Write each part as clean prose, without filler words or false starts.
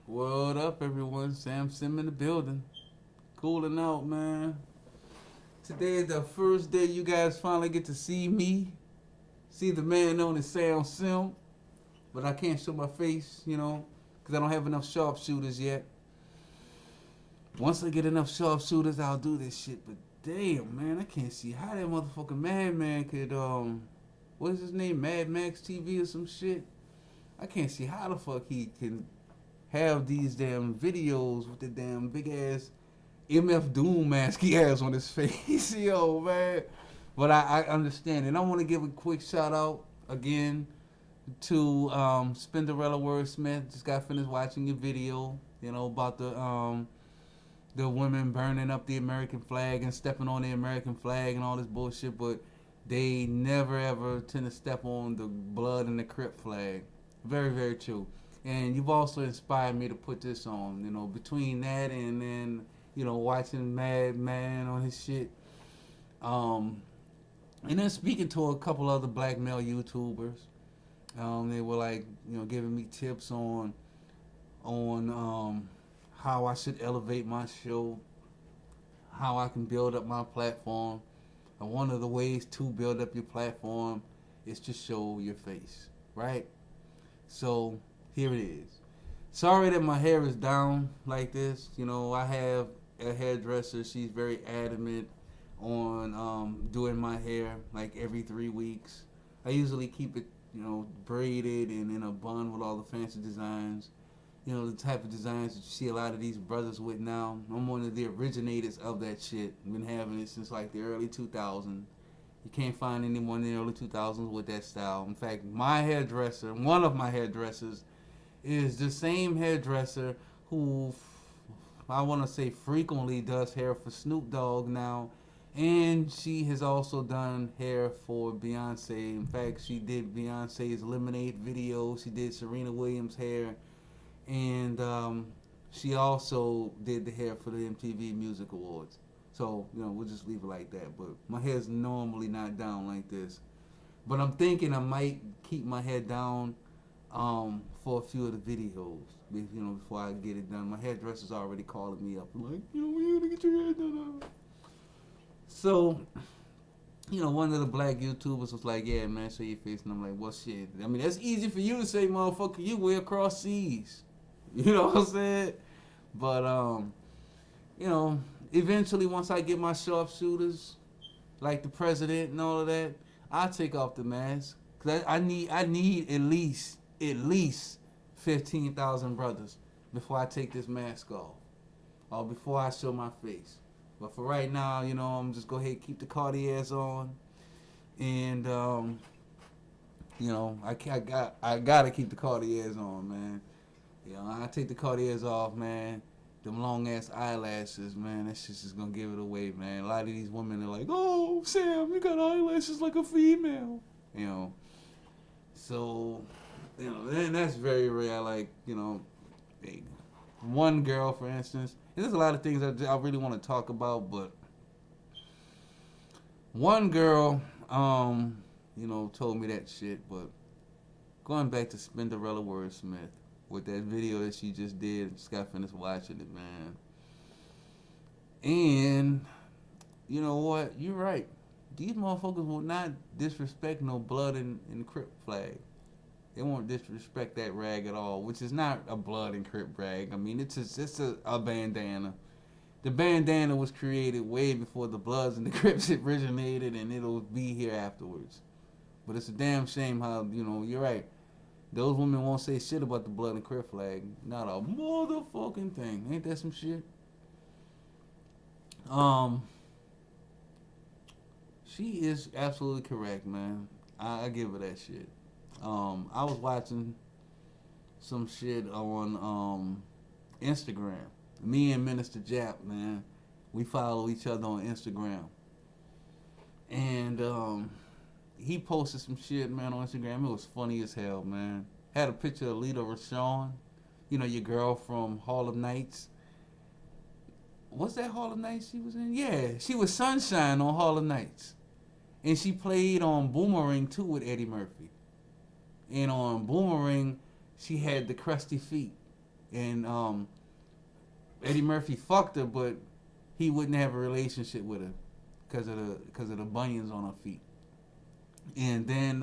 What up, everyone? Sam Sim in the building. Cooling out, man. Today is the first day you guys finally get to see me. See the man known as Sam Sim. But I can't show my face, because I don't have enough sharpshooters yet. Once I get enough sharpshooters, I'll do this shit. But damn, man, I can't see how that motherfucking madman could, what is his name? Mad Max TV or some shit? I can't see how the fuck he can have these damn videos with the damn big ass MF Doom mask he has on his face. Yo, man. But I understand it. I want to give a quick shout out again to Spinderella Wordsmith. Just got finished watching your video, about the women burning up the American flag and stepping on the American flag and all this bullshit, but they never ever tend to step on the blood and the Crip flag. Very, very true. And you've also inspired me to put this on, between that and then, watching Mad Man on his shit. And then speaking to a couple other black male YouTubers. They were like, giving me tips on how I should elevate my show, how I can build up my platform. And one of the ways to build up your platform is to show your face, right? So here it is. Sorry that my hair is down like this. I have a hairdresser. She's very adamant on doing my hair like every 3 weeks. I usually keep it, braided and in a bun with all the fancy designs. The type of designs that you see a lot of these brothers with now. I'm one of the originators of that shit. I've been having it since like the early 2000s. You can't find anyone in the early 2000s with that style. In fact, my hairdresser, one of my hairdressers, is the same hairdresser who I want to say frequently does hair for Snoop Dogg now. And she has also done hair for Beyonce. In fact, she did Beyonce's Lemonade video. She did Serena Williams' hair. And she also did the hair for the MTV Music Awards. So, we'll just leave it like that. But my hair's normally not down like this. But I'm thinking I might keep my hair down for a few of the videos, before I get it done. My hairdresser's already calling me up. Like, when you gonna get your hair done? So, one of the black YouTubers was like, yeah, man, show your face. And I'm like, well, shit. I mean, that's easy for you to say, motherfucker. You way across seas. You know what I'm saying? But, eventually, once I get my sharpshooters, like the president and all of that, I'll take off the mask. Cause I need at least 15,000 brothers before I take this mask off, or before I show my face. But for right now, I'm just go ahead and keep the Cartiers on, and I gotta keep the Cartiers on, man. I take the Cartiers off, man. Them long ass eyelashes, man, that shit's just gonna give it away, man. A lot of these women are like, oh, Sam, you got eyelashes like a female. So, and that's very rare. Like, one girl, for instance, and there's a lot of things I really want to talk about, but one girl, told me that shit, but going back to Spinderella Wordsmith, with that video that she just did. Just got finished watching it, man. And you know what? You're right. These motherfuckers will not disrespect no blood and Crip flag. They won't disrespect that rag at all, which is not a blood and Crip rag. I mean, it's a bandana. The bandana was created way before the Bloods and the Crips originated, and it'll be here afterwards. But it's a damn shame how, you're right. Those women won't say shit about the blood and Crip flag. Not a motherfucking thing. Ain't that some shit? She is absolutely correct, man. I give her that shit. I was watching some shit on Instagram. Me and Minister Jap, man, we follow each other on Instagram. And he posted some shit, man, on Instagram. It was funny as hell, man. Had a picture of Lita Rashawn, your girl from Hall of Nights. What's that Hall of Nights she was in? Yeah, she was Sunshine on Hall of Nights. And she played on Boomerang too with Eddie Murphy. And on Boomerang, she had the crusty feet. and Eddie Murphy fucked her, but he wouldn't have a relationship with her because of the bunions on her feet. And then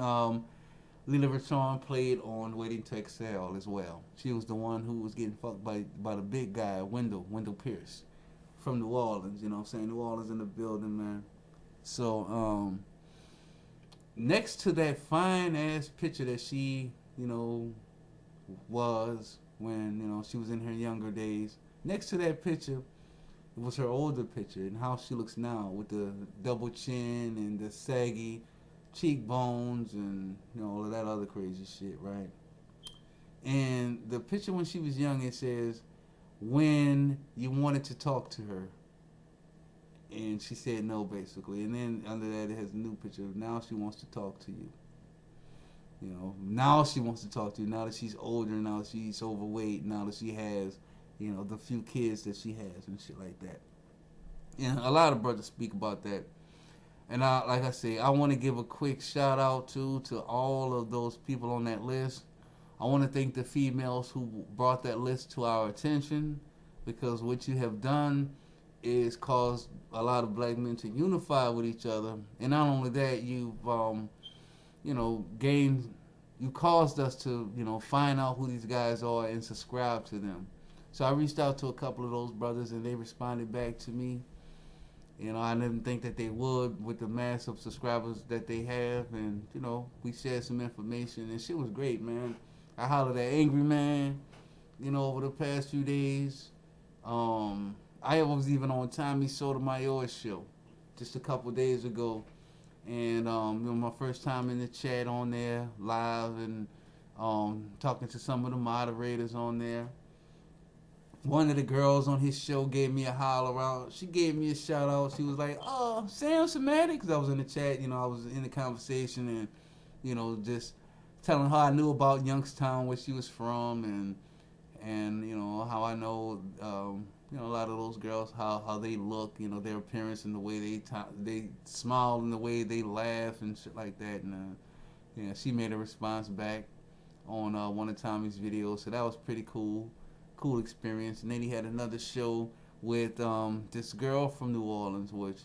Lila Richon played on Waiting to Exhale as well. She was the one who was getting fucked by the big guy, Wendell Pierce, from New Orleans. You know what I'm saying? New Orleans in the building, man. So next to that fine ass picture that she, was when, she was in her younger days, next to that picture, it was her older picture and how she looks now with the double chin and the saggy cheekbones and all of that other crazy shit, right? And the picture when she was young, it says, when you wanted to talk to her. And she said no, basically. And then under that, it has a new picture of now she wants to talk to you. Now she wants to talk to you. Now that she's older, now that she's overweight, now that she has, the few kids that she has and shit like that. And a lot of brothers speak about that. And like I say, I want to give a quick shout out to all of those people on that list. I want to thank the females who brought that list to our attention, because what you have done is caused a lot of black men to unify with each other. And not only that, you caused us to, find out who these guys are and subscribe to them. So I reached out to a couple of those brothers and they responded back to me. I didn't think that they would with the mass of subscribers that they have. And, we shared some information and shit was great, man. I hollered at Angry Man, over the past few days. I was even on Tommy Sotomayor's show just a couple days ago. And, my first time in the chat on there, live, and talking to some of the moderators on there. One of the girls on his show gave me a holler out. She gave me a shout out. She was like, "Oh, SamSemantics." I was in the chat, I was in the conversation and, just telling her I knew about Youngstown, where she was from, and how I know, a lot of those girls, how they look, their appearance and the way they smile and the way they laugh and shit like that. And she made a response back on one of Tommy's videos, so that was pretty cool experience. And then he had another show with this girl from New Orleans, which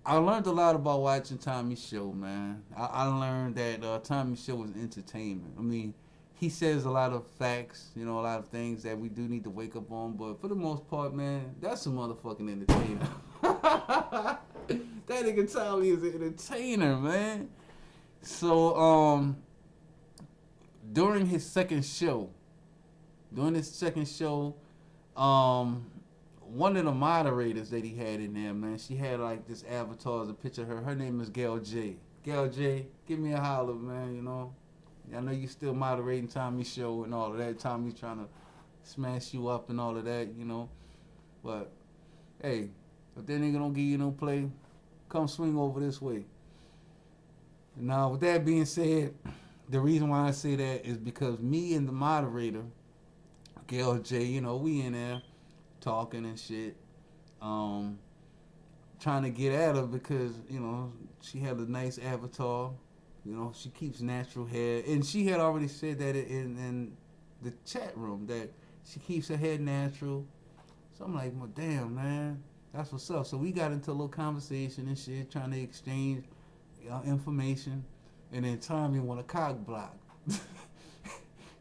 I learned a lot about watching Tommy's show, man. I learned that Tommy's show was entertainment. I mean, he says a lot of facts, a lot of things that we do need to wake up on, but for the most part, man, that's a motherfucking entertainer. That nigga Tommy is an entertainer, man. So, during his second show, one of the moderators that he had in there, man, she had like this avatar as a picture of her. Her name is Gail J. Gail J, give me a holler, man, I know you still moderating Tommy's show and all of that. Tommy's trying to smash you up and all of that, But, hey, if that nigga don't give you no play, come swing over this way. Now, with that being said, the reason why I say that is because me and the moderator, Gail J, we in there talking and shit, trying to get at her because, she had a nice avatar. She keeps natural hair. And she had already said that in the chat room, that she keeps her hair natural. So I'm like, well, damn, man, that's what's up. So we got into a little conversation and shit, trying to exchange information. And then Tommy want a cock block.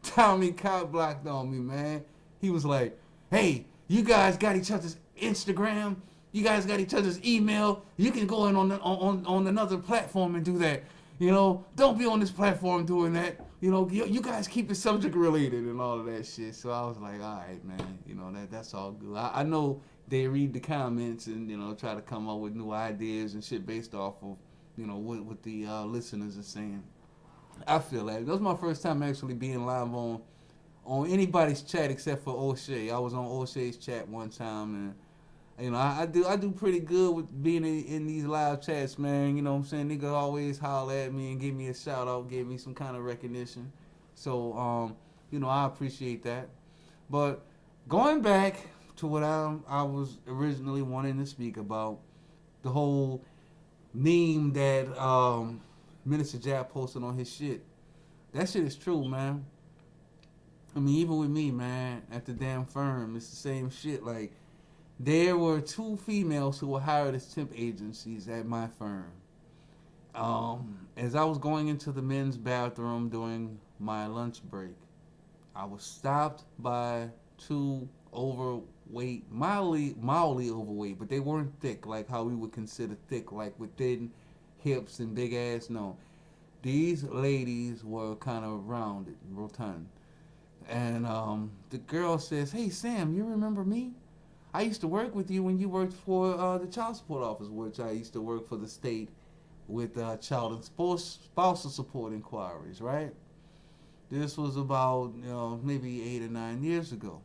Tommy cock blocked on me, man. He was like, hey, you guys got each other's Instagram. You guys got each other's email. You can go in on another platform and do that. Don't be on this platform doing that. You guys keep it subject related and all of that shit. So I was like, all right, man. That's all good. I know they read the comments and, try to come up with new ideas and shit based off of, what the listeners are saying. I feel that. That was my first time actually being live on anybody's chat except for O'Shea. I was on O'Shea's chat one time, and I do pretty good with being in these live chats, man. You know what I'm saying? Nigga always holler at me and give me a shout out, give me some kind of recognition. So I appreciate that. But going back to what I was originally wanting to speak about, the whole meme that Minister Jab posted on his shit. That shit is true, man. I mean, even with me, man, at the damn firm, it's the same shit. Like, there were two females who were hired as temp agencies at my firm. As I was going into the men's bathroom during my lunch break, I was stopped by two overweight, mildly overweight, but they weren't thick like how we would consider thick, like with thin hips and big ass. No, these ladies were kind of rounded, rotund. And the girl says, "Hey Sam, you remember me? I used to work with you when you worked for the child support office, which I used to work for the state with child and spousal support inquiries, right? This was about maybe 8 or 9 years ago.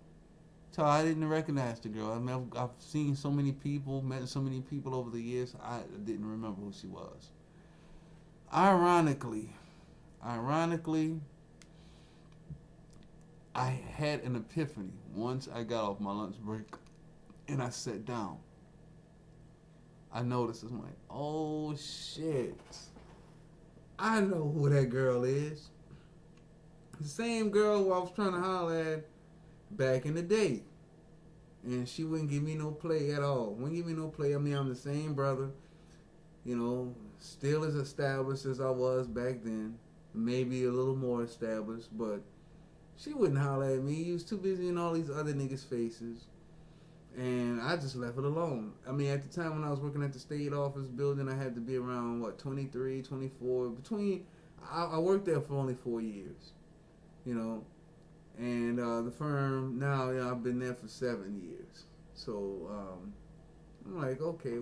So I didn't recognize the girl. I mean, I've seen so many people, met so many people over the years. I didn't remember who she was. Ironically, I had an epiphany once I got off my lunch break and I sat down. I noticed, I'm like, oh shit. I know who that girl is. The same girl who I was trying to holler at back in the day. And she wouldn't give me no play at all. Wouldn't give me no play. I mean, I'm the same brother. Still as established as I was back then. Maybe a little more established, but she wouldn't holler at me. He was too busy in all these other niggas' faces. And I just left it alone. I mean, at the time when I was working at the state office building, I had to be around, 23, 24. I worked there for only 4 years, And the firm, now, I've been there for 7 years. So, I'm like, okay,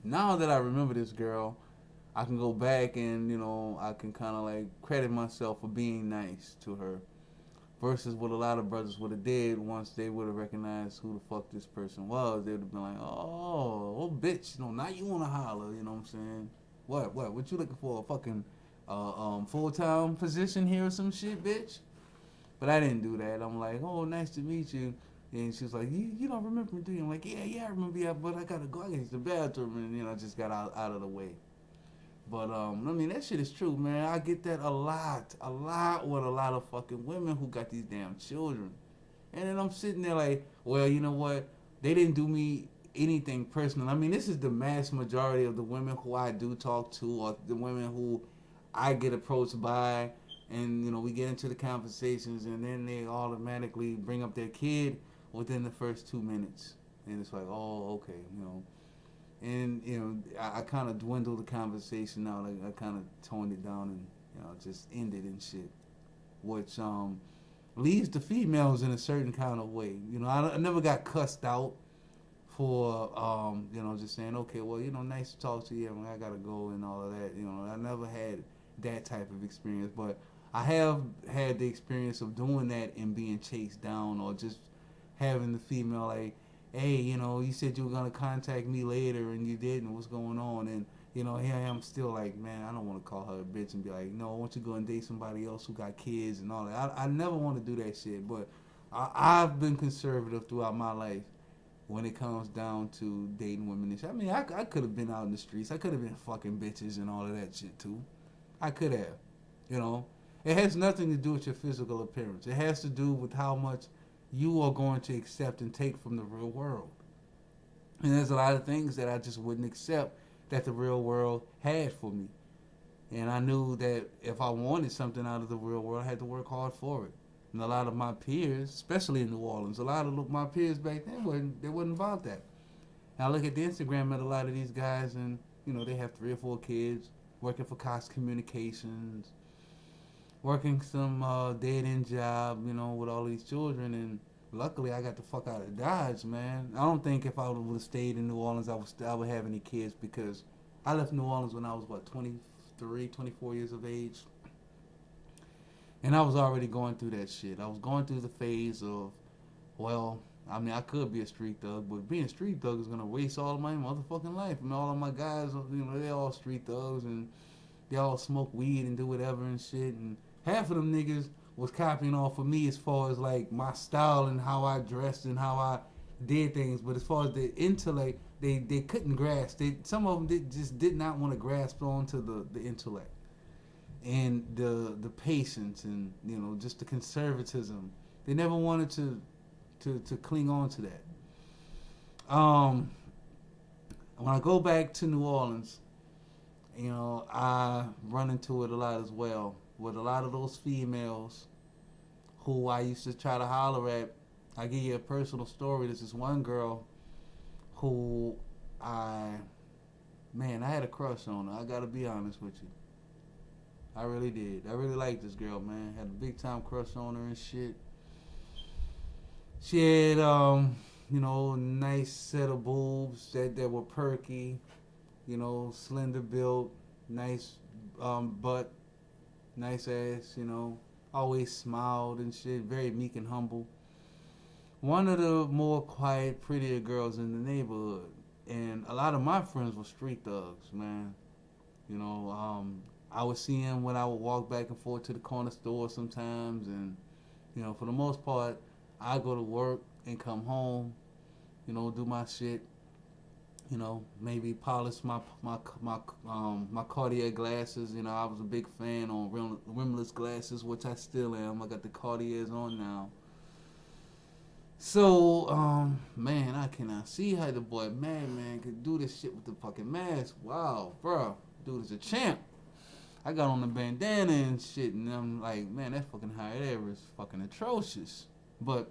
now that I remember this girl, I can go back and, I can kind of like credit myself for being nice to her. Versus what a lot of brothers would have did once they would have recognized who the fuck this person was. They would have been like, oh bitch, now you want to holler, you know what I'm saying? What you looking for, a fucking full-time position here or some shit, bitch? But I didn't do that. I'm like, oh, nice to meet you. And she was like, you don't remember me, do you? I'm like, yeah, I remember you, but I gotta go, I gotta use the bathroom, and, I just got out of the way. But, I mean, that shit is true, man. I get that a lot with a lot of fucking women who got these damn children. And then I'm sitting there like, well, you know what? They didn't do me anything personal. I mean, this is the mass majority of the women who I do talk to, or the women who I get approached by, and, we get into the conversations, and then they automatically bring up their kid within the first 2 minutes. And it's like, oh, okay, And, I kind of dwindled the conversation out. I kind of toned it down and, just ended and shit. Which leaves the females in a certain kind of way. I never got cussed out for, just saying, okay, well, nice to talk to you. I got to go and all of that. I never had that type of experience. But I have had the experience of doing that and being chased down, or just having the female like, hey, you said you were going to contact me later and you didn't. What's going on? And, here I am still like, man, I don't want to call her a bitch and be like, no, I want you to go and date somebody else who got kids and all that. I never want to do that shit. But I've been conservative throughout my life when it comes down to dating women and shit. I mean, I could have been out in the streets. I could have been fucking bitches and all of that shit too. I could have. It has nothing to do with your physical appearance. It has to do with how much you are going to accept and take from the real world. And there's a lot of things that I just wouldn't accept that the real world had for me. And I knew that if I wanted something out of the real world, I had to work hard for it. And a lot of my peers, especially in New Orleans, a lot of my peers back then wasn't about that. And I look at the Instagram at a lot of these guys, and they have 3 or 4 kids, working for Cox Communications, working some dead-end job, with all these children. And luckily, I got the fuck out of Dodge, man. I don't think if I would have stayed in New Orleans, I would have any kids, because I left New Orleans when I was, 23, 24 years of age. And I was already going through that shit. I was going through the phase of, I mean, I could be a street thug, but being a street thug is going to waste all of my motherfucking life. And all of my guys, they all street thugs, and they all smoke weed and do whatever and shit. And half of them niggas was copying off of me as far as, my style and how I dressed and how I did things. But as far as the intellect, they couldn't grasp. Some of them just did not want to grasp onto the intellect. and the patience, and just the conservatism. They never wanted to cling on to that. When I go back to New Orleans, I run into it a lot as well with a lot of those females who I used to try to holler at. I give you a personal story. There's this one girl who I had a crush on her. I gotta be honest with you. I really did. I really liked this girl, man. Had a big time crush on her and shit. She had, nice set of boobs that were perky, slender built, nice butt, nice ass, always smiled and shit, very meek and humble. One of the more quiet, prettier girls in the neighborhood. And a lot of my friends were street thugs, man. I would see them when I would walk back and forth to the corner store sometimes, and for the most part, I go to work and come home, do my shit, maybe polish my Cartier glasses. I was a big fan on rimless glasses, which I still am. I got the Cartiers on now. So, man, I cannot see how the boy Madman could do this shit with the fucking mask. Wow, bro, dude is a champ. I got on the bandana and shit, and I'm like, man, that fucking high air is fucking atrocious. But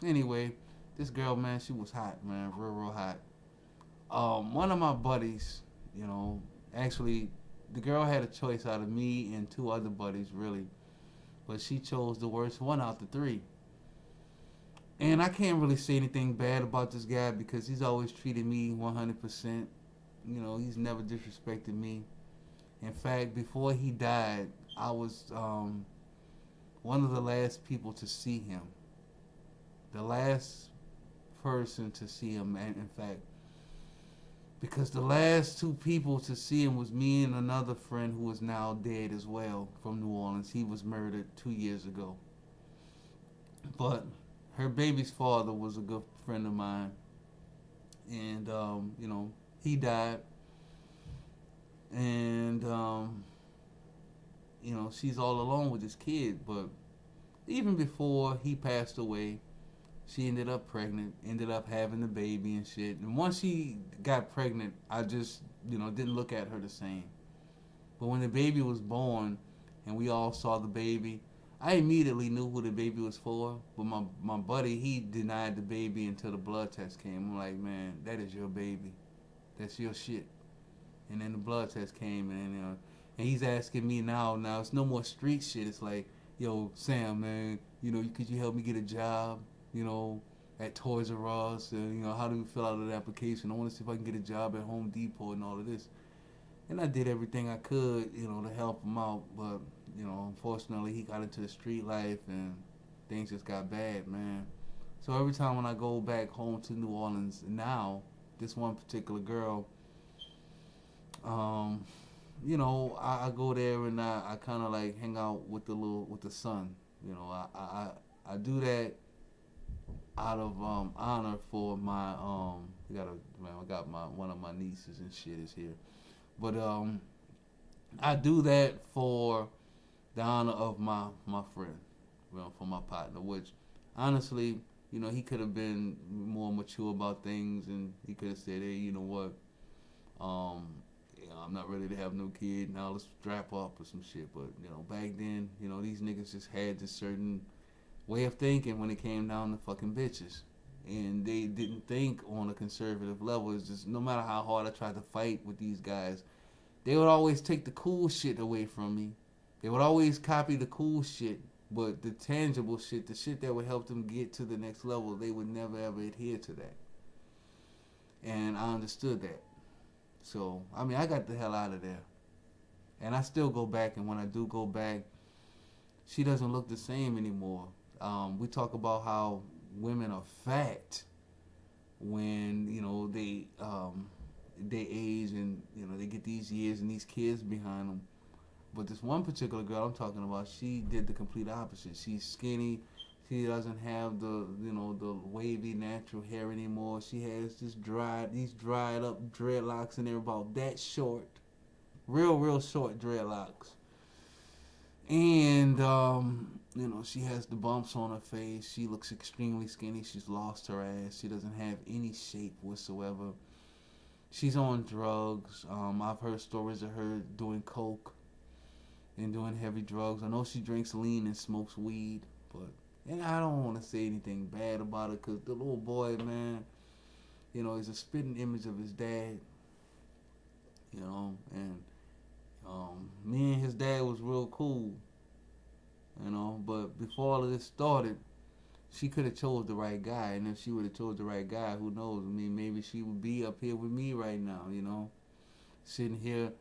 anyway, this girl, man, she was hot, man, real hot. One of my buddies, actually, the girl had a choice out of me and two other buddies, really, but she chose the worst one out the three. And I can't really say anything bad about this guy because he's always treated me 100%. He's never disrespected me. In fact, before he died, I was one of the last people to see him. The last person to see him, in fact. Because the last two people to see him was me and another friend who is now dead as well from New Orleans. He was murdered 2 years ago. But her baby's father was a good friend of mine. And, he died. And, she's all alone with this kid. But even before he passed away, she ended up pregnant, ended up having the baby and shit. And once she got pregnant, I just, didn't look at her the same. But when the baby was born and we all saw the baby, I immediately knew who the baby was for. But my buddy, he denied the baby until the blood test came. I'm like, man, that is your baby. That's your shit. And then the blood test came, and he's asking me now it's no more street shit. It's like, yo, Sam, man, could you help me get a job, at Toys R Us, and, how do we fill out an application? I want to see if I can get a job at Home Depot and all of this. And I did everything I could, to help him out, but, unfortunately, he got into the street life, and things just got bad, man. So every time when I go back home to New Orleans now, this one particular girl, I go there and I kind of like hang out with the son. I do that out of honor for my I got one of my nieces and shit is here, but I do that for the honor of my friend, for my partner. Which honestly, he could have been more mature about things, and he could have said, hey, you know what, I'm not ready to have no kid. Now let's strap up or some shit. But, back then, these niggas just had this certain way of thinking when it came down to fucking bitches. And they didn't think on a conservative level. It's just, no matter how hard I tried to fight with these guys, they would always take the cool shit away from me. They would always copy the cool shit. But the tangible shit, the shit that would help them get to the next level, they would never ever adhere to that. And I understood that. So, I got the hell out of there. And I still go back, and when I do go back, she doesn't look the same anymore. We talk about how women are fat when, they age and, they get these years and these kids behind them. But this one particular girl I'm talking about, she did the complete opposite. She's skinny. She doesn't have the wavy natural hair anymore. She has these dried up dreadlocks, and they're about that short, real short dreadlocks. And she has the bumps on her face. She looks extremely skinny. She's lost her ass. She doesn't have any shape whatsoever. She's on drugs. I've heard stories of her doing coke and doing heavy drugs. I know she drinks lean and smokes weed, but and I don't want to say anything bad about it because the little boy, man, he's a spitting image of his dad. And me and his dad was real cool. But before all of this started, she could have chose the right guy, and if she would have chose the right guy, who knows? I mean, maybe she would be up here with me right now, sitting here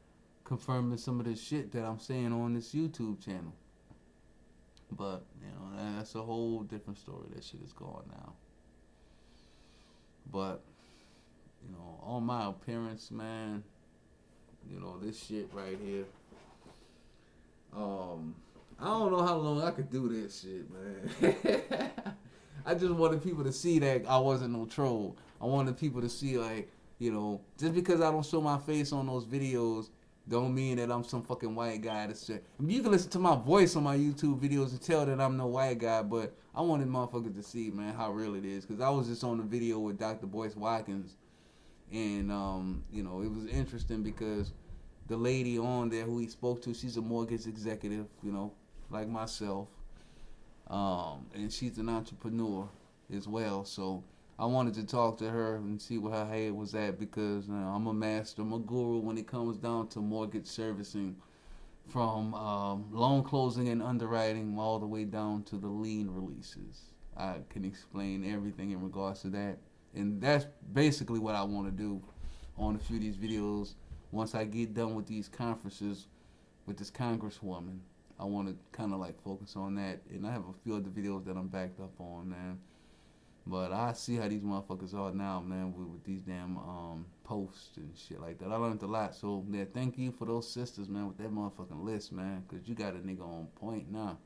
confirming some of the shit that I'm saying on this YouTube channel. But that's a whole different story. That shit is gone now. But on my appearance, man, this shit right here. I don't know how long I could do this shit, man. I just wanted people to see that I wasn't no troll. I wanted people to see, like, just because I don't show my face on those videos don't mean that I'm some fucking white guy. That's shit. I mean, you can listen to my voice on my YouTube videos and tell that I'm no white guy, but I wanted motherfuckers to see, man, how real it is. Because I was just on the video with Dr. Boyce Watkins, and, it was interesting because the lady on there who he spoke to, she's a mortgage executive, like myself. And she's an entrepreneur as well. So I wanted to talk to her and see where her head was at because I'm a master, I'm a guru when it comes down to mortgage servicing, from loan closing and underwriting all the way down to the lien releases. I can explain everything in regards to that. And that's basically what I want to do on a few of these videos. Once I get done with these conferences with this congresswoman, I want to kind of like focus on that. And I have a few other videos that I'm backed up on, man. But I see how these motherfuckers are now, man, with these damn posts and shit like that. I learned a lot. So, yeah, thank you for those sisters, man, with that motherfucking list, man. Because you got a nigga on point now.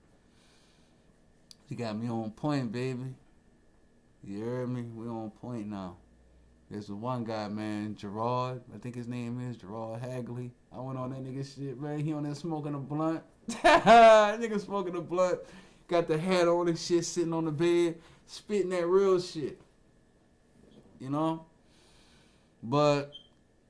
You got me on point, baby. You heard me? We on point now. There's the one guy, man, Gerard. I think his name is Gerard Hagley. I went on that nigga shit, man. He on there smoking a blunt. Nigga smoking a blunt. Got the hat on and shit, sitting on the bed, spitting that real shit. But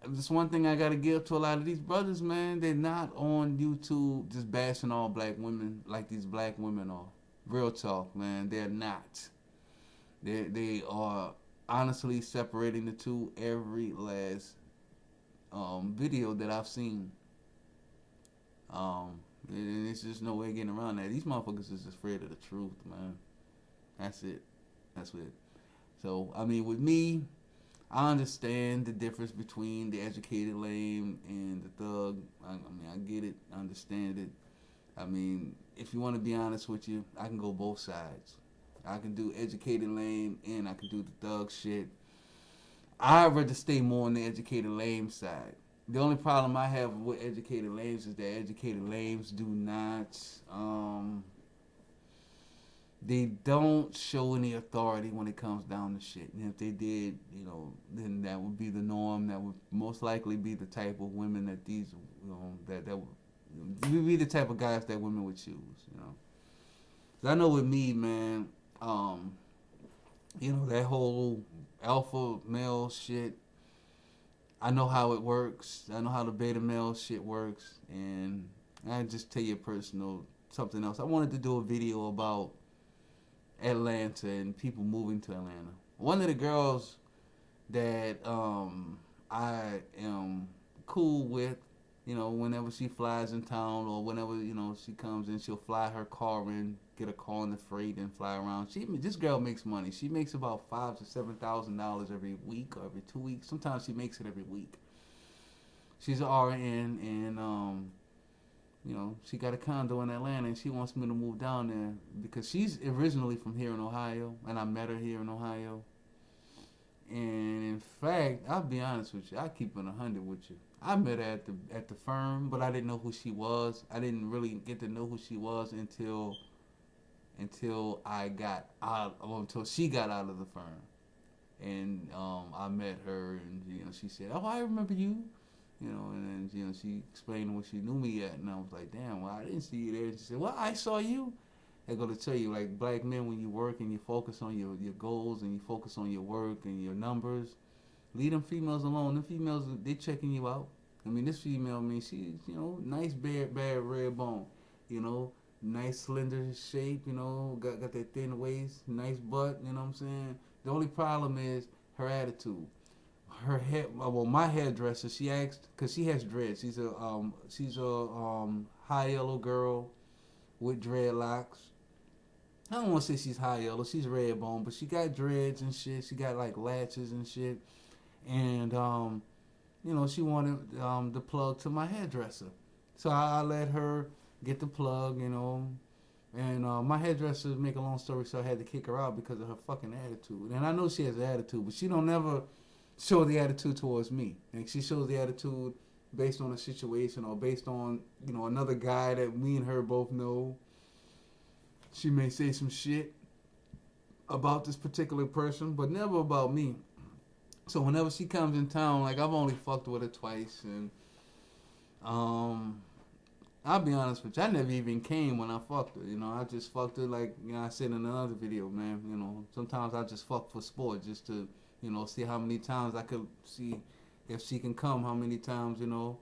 there's one thing I gotta give to a lot of these brothers, man. They're not on YouTube just bashing all black women like these black women are. Real talk, man. They're not. They are honestly separating the two every last video that I've seen. And it's just no way getting around that. These motherfuckers is afraid of the truth, man. That's it. That's it. So, I mean, with me, I understand the difference between the educated lame and the thug. I mean, I get it. I understand it. I mean, if you want to be honest with you, I can go both sides. I can do educated lame and I can do the thug shit. I'd rather stay more on the educated lame side. The only problem I have with educated lames is that educated lames do not, they don't show any authority when it comes down to shit. And if they did, then that would be the norm. That would most likely be the type of women that these, that would be the type of guys that women would choose, 'Cause I know with me, man, that whole alpha male shit, I know how it works. I know how the beta male shit works. And I just tell you something else. I wanted to do a video about Atlanta and people moving to Atlanta. One of the girls that I am cool with, whenever she flies in town or whenever, she comes in, she'll fly her car in, get a car in the freight and fly around. This girl makes money. She makes about $5,000 to $7,000 every week or every 2 weeks. Sometimes she makes it every week. She's an RN and she got a condo in Atlanta and she wants me to move down there because she's originally from here in Ohio and I met her here in Ohio. And in fact, I'll be honest with you, I keep it 100 with you. I met her at the firm, but I didn't know who she was. I didn't really get to know who she was until I got out, or until she got out of the firm. And I met her, and she said, "Oh, I remember you." And then she explained where she knew me at, and I was like, damn, well, I didn't see you there. And she said, well, I saw you. I go to tell you, like, black men, when you work and you focus on your goals and you focus on your work and your numbers, leave them females alone. Them females, they checking you out. I mean, this female, I mean, she's, nice, bad red bone, nice slender shape, got that thin waist, nice butt, you know what I'm saying? The only problem is her attitude. Her hair, well, my hairdresser, she asked, cause she has dreads. She's a high yellow girl with dreadlocks. I don't want to say she's high yellow. She's red bone, but she got dreads and shit. She got like latches and shit, and she wanted the plug to my hairdresser, so I let her get the plug, And my hairdresser, make a long story short, I had to kick her out because of her fucking attitude. And I know she has an attitude, but she don't never show the attitude towards me. Like, she shows the attitude based on a situation or based on, another guy that me and her both know. She may say some shit about this particular person, but never about me. So whenever she comes in town, like, I've only fucked with her twice, and I'll be honest with you, I never even came when I fucked her. I just fucked her like, I said in another video, man. Sometimes I just fuck for sport just to, see how many times I could see if she can come, how many times, So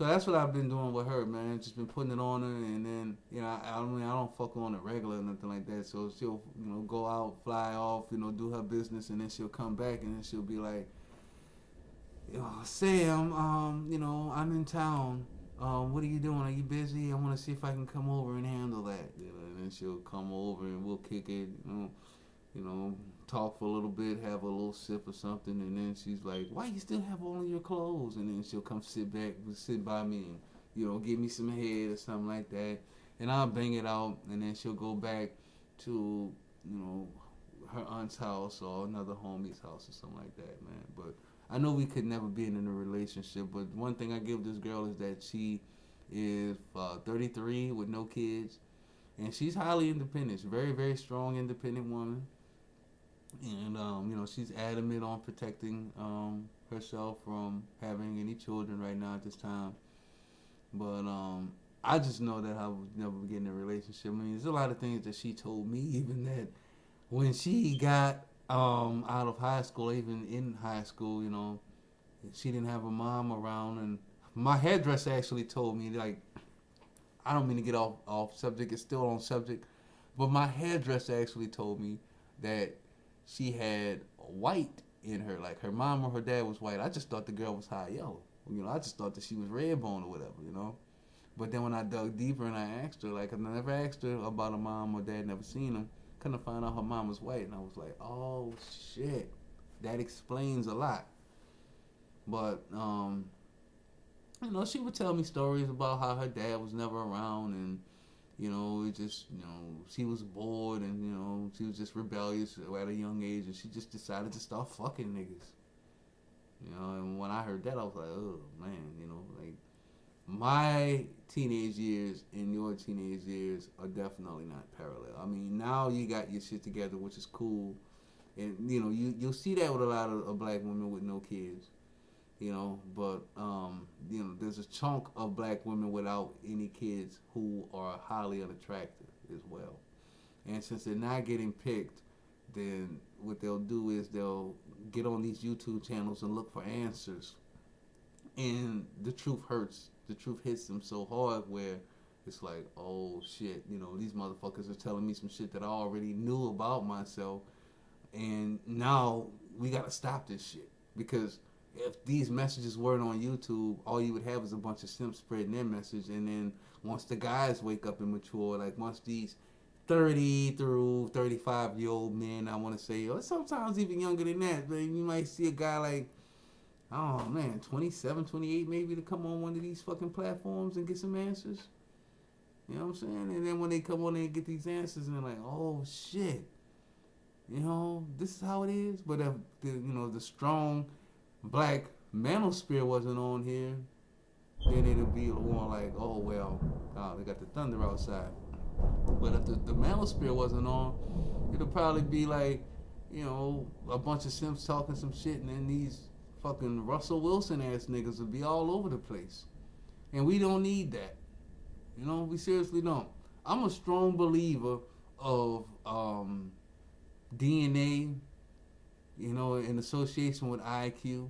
that's what I've been doing with her, man. Just been putting it on her, and then, I don't fuck her on a regular or nothing like that. So she'll, go out, fly off, do her business, and then she'll come back, and then she'll be like, Sam, I'm in town. What are you doing? Are you busy? I want to see if I can come over and handle that. And then she'll come over and we'll kick it, talk for a little bit, have a little sip or something, and then she's like, why you still have all of your clothes? And then she'll come sit by me and, give me some head or something like that. And I'll bang it out, and then she'll go back to, her aunt's house or another homie's house or something like that, man. But I know we could never be in a relationship, but one thing I give this girl is that she is 33 with no kids, and she's highly independent. She's a very, very strong, independent woman, and she's adamant on protecting herself from having any children right now at this time. But I just know that I would never get in a relationship. I mean, there's a lot of things that she told me, even that when she got out of high school, even in high school, she didn't have a mom around. And my hairdresser actually told me, like, I don't mean to get off subject, it's still on subject, but my hairdresser actually told me that she had white in her, like her mom or her dad was white. I just thought the girl was high yellow. I just thought that she was red bone or whatever, But then when I dug deeper and I asked her, like, I never asked her about a mom or dad, never seen them. Couldn't find out her mom was white, and I was like, oh shit, that explains a lot. But she would tell me stories about how her dad was never around, and it just, she was bored, and she was just rebellious at a young age, and she just decided to start fucking niggas. And when I heard that, I was like, oh man, like, my teenage years and your teenage years are definitely not parallel. I mean, now you got your shit together, which is cool. And, you'll see that with a lot of black women with no kids. But, there's a chunk of black women without any kids who are highly unattractive as well. And since they're not getting picked, then what they'll do is they'll get on these YouTube channels and look for answers. And the truth hurts. The truth hits them so hard where it's like, oh shit, these motherfuckers are telling me some shit that I already knew about myself, and now we gotta stop this shit. Because if these messages weren't on YouTube, all you would have is a bunch of simps spreading their message, and then once the guys wake up and mature, like once these 30 through 35-year-old men, I want to say, or sometimes even younger than that, but you might see a guy like, oh man, 27, 28 maybe, to come on one of these fucking platforms and get some answers. You know what I'm saying? And then when they come on there and get these answers, and they're like, oh shit, this is how it is. But if the strong black manosphere wasn't on here, then it'll be more like, oh well, they got the thunder outside. But if the manosphere wasn't on, it'll probably be like, a bunch of simps talking some shit, and then these fucking Russell Wilson ass niggas will be all over the place. And we don't need that. You know, we seriously don't. I'm a strong believer of DNA, you know, in association with IQ.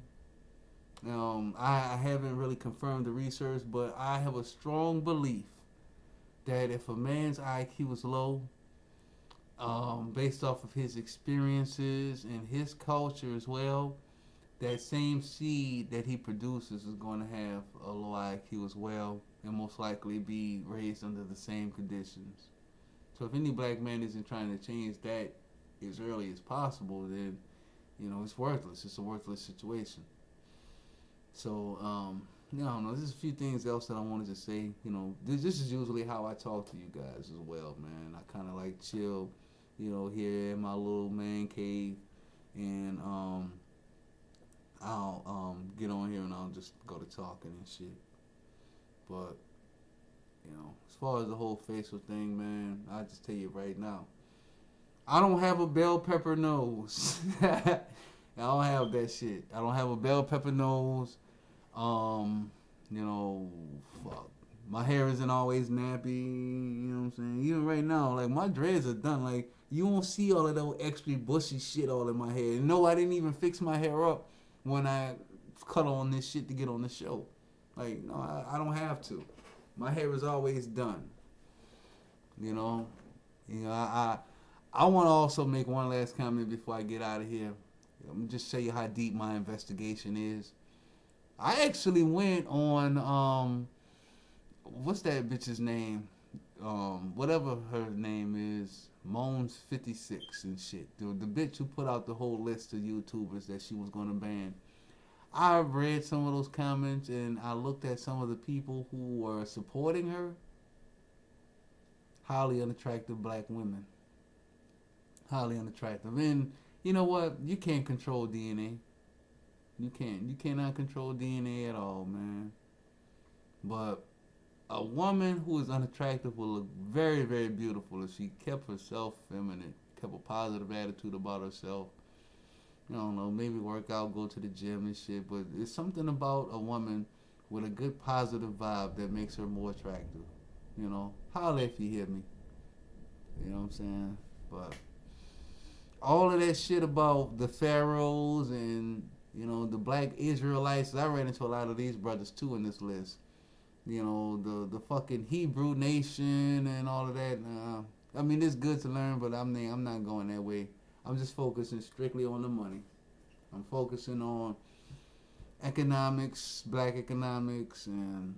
I haven't really confirmed the research, but I have a strong belief that if a man's IQ is low, based off of his experiences and his culture as well, that same seed that he produces is going to have a low IQ as well, and most likely be raised under the same conditions. So if any black man isn't trying to change that as early as possible, then, you know, it's worthless. It's a worthless situation. So, I don't know. There's a few things else that I wanted to say. You know, this is usually how I talk to you guys as well, man. I kind of like chill, you know, here in my little man cave, and I'll get on here and I'll just go to talking and shit. But, you know, as far as the whole facial thing, man, I just tell you right now, I don't have a bell pepper nose. I don't have that shit. I don't have a bell pepper nose. You know, fuck. My hair isn't always nappy, you know what I'm saying? Even right now, like, my dreads are done. Like, you won't see all of that extra bushy shit all in my hair. And no, I didn't even fix my hair up when I cut on this shit to get on the show. Like, no, I don't have to. My hair is always done. You know, I want to also make one last comment before I get out of here. I'm gonna just show you how deep my investigation is. I actually went on what's that bitch's name? Whatever her name is, Moans56 and shit. The bitch who put out the whole list of YouTubers that she was gonna ban. I read some of those comments and I looked at some of the people who were supporting her. Highly unattractive black women. Highly unattractive. And you know what? You can't control DNA. You can't. You cannot control DNA at all, man. But a woman who is unattractive will look very, very beautiful if she kept herself feminine, kept a positive attitude about herself. I don't know, maybe work out, go to the gym and shit, but it's something about a woman with a good positive vibe that makes her more attractive. You know, holler if you hear me. You know what I'm saying? But all of that shit about the pharaohs and, you know, the black Israelites, I ran into a lot of these brothers too in this list. You know, the fucking Hebrew nation and all of that. I mean, it's good to learn, but I'm not going that way. I'm just focusing strictly on the money. I'm focusing on economics, black economics, and,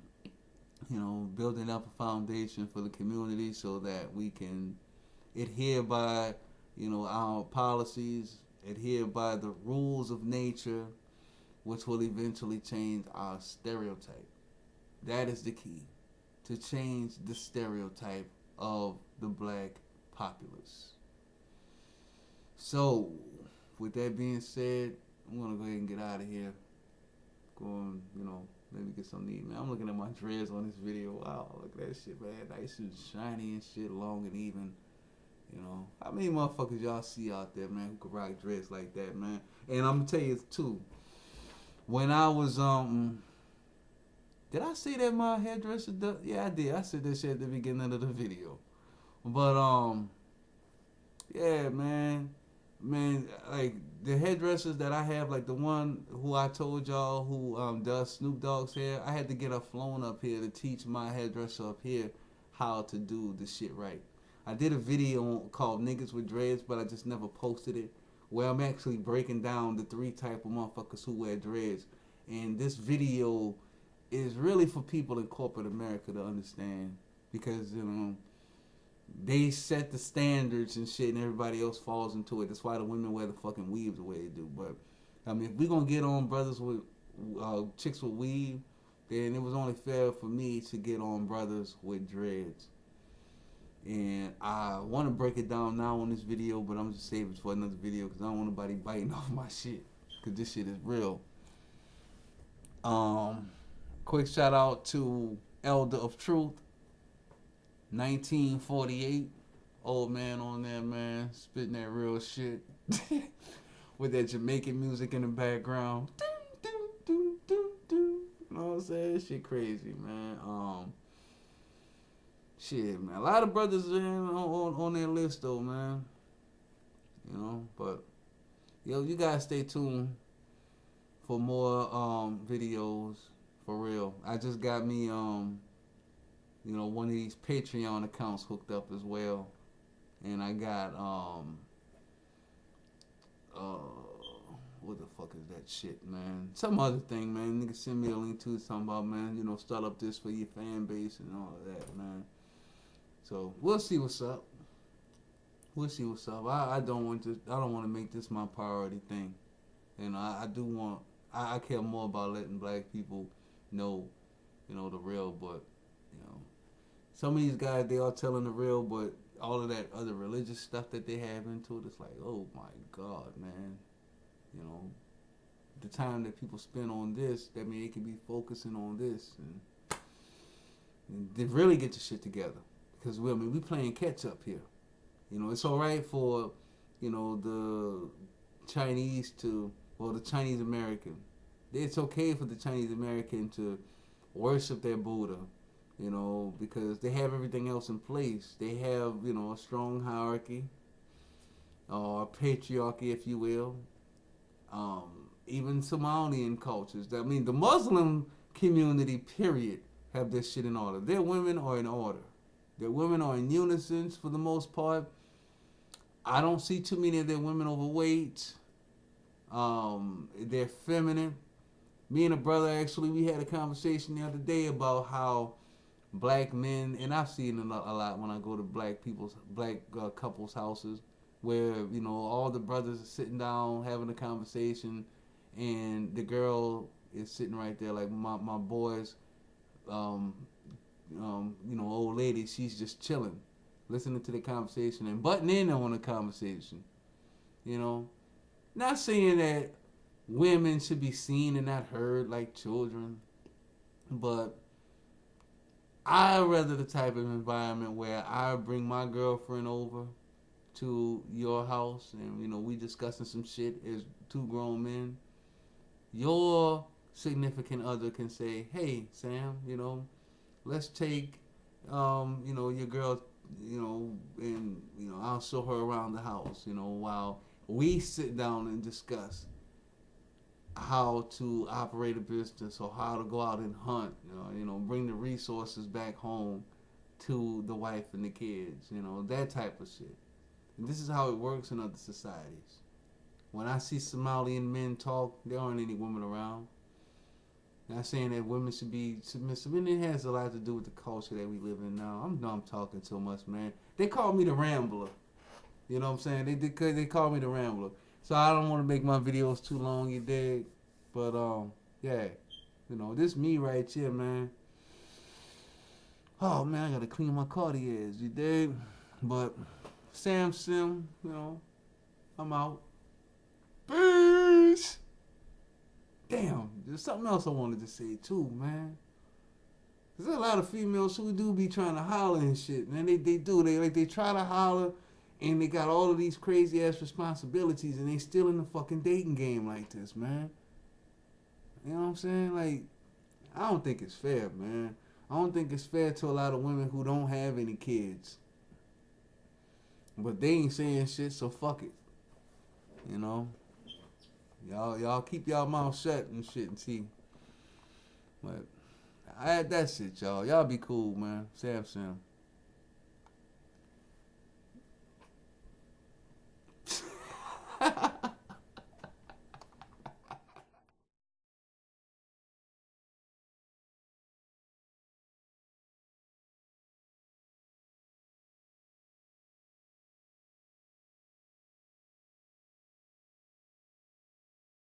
you know, building up a foundation for the community so that we can adhere by, you know, our policies, adhere by the rules of nature, which will eventually change our stereotype. That is the key, to change the stereotype of the black populace. So, with that being said, I'm going to go ahead and get out of here. Go and, you know, maybe get something to eat, man. I'm looking at my dreads on this video. Wow, look at that shit, man. Nice and shiny and shit, long and even. You know, how many motherfuckers y'all see out there, man, who could rock dreads like that, man? And I'm going to tell you, too, when I was, did I say that my hairdresser does? Yeah, I did. I said that shit at the beginning of the video. But, yeah, man, like, the hairdressers that I have, like the one who I told y'all who does Snoop Dogg's hair, I had to get her flown up here to teach my hairdresser up here how to do the shit right. I did a video called Niggas with Dreads, but I just never posted it, where I'm actually breaking down the 3 type of motherfuckers who wear dreads. And this video is really for people in corporate America to understand, because, you know, they set the standards and shit, and everybody else falls into it. That's why the women wear the fucking weaves the way they do. But, I mean, if we're going to get on brothers with, chicks with weave, then it was only fair for me to get on brothers with dreads. And I want to break it down now on this video, but I'm just saving it for another video because I don't want nobody biting off my shit, because this shit is real. Quick shout out to Elder of Truth, 1948, old man on there, man, spitting that real shit with that Jamaican music in the background. You know what I'm saying? This shit crazy, man. Shit, man. A lot of brothers are on their list though, man. You know, but yo, you guys stay tuned for more videos for real. I just got me one of these Patreon accounts hooked up as well, and I got what the fuck is that shit, man? Some other thing, man. Nigga send me a link to something about, man, start up this for your fan base and all of that, man. So we'll see what's up. We'll see what's up. I don't want to make this my priority thing. I do want. I care more about letting black people know, the real. But some of these guys, they are telling the real, but all of that other religious stuff that they have into it, it's like, oh my God, man. The time that people spend on this, that means they can be focusing on this and they really get your shit together. Because we playing catch up here. It's all right for, the Chinese the Chinese American. It's okay for the Chinese American to worship their Buddha, because they have everything else in place. They have, a strong hierarchy, or patriarchy, if you will. Even Somalian cultures. The Muslim community, period, have this shit in order. Their women are in order. Their women are in unison for the most part. I don't see too many of their women overweight. They're feminine. Me and a brother, actually, we had a conversation the other day about how black men, and I've seen it a lot when I go to black couples' houses, where, all the brothers are sitting down having a conversation, and the girl is sitting right there, like my boys, old lady, she's just chilling, listening to the conversation and butting in on the conversation. Not saying that women should be seen and not heard like children, but I'd rather the type of environment where I bring my girlfriend over to your house and, we discussing some shit as two grown men. Your significant other can say, hey, Sam, let's take, your girl, and, I'll show her around the house, while we sit down and discuss how to operate a business or how to go out and hunt, bring the resources back home to the wife and the kids, that type of shit. And this is how it works in other societies. When I see Somalian men talk, there aren't any women around. Not saying that women should be submissive, and it has a lot to do with the culture that we live in now. I'm talking so much, man. They call me the Rambler. You know what I'm saying? They call me the Rambler. So I don't want to make my videos too long, you dig? But yeah, this me right here, man. Oh man, I gotta clean my Cartiers, you dig? But Sam, I'm out. Peace. Damn, there's something else I wanted to say too, man. There's a lot of females who do be trying to holler and shit, man. They try to holler, and they got all of these crazy ass responsibilities, and they still in the fucking dating game like this, man. You know what I'm saying? Like, I don't think it's fair, man. I don't think it's fair to a lot of women who don't have any kids. But they ain't saying shit, so fuck it. Y'all keep y'all mouth shut and shit and see. But that's it, y'all. Y'all be cool, man. Sam.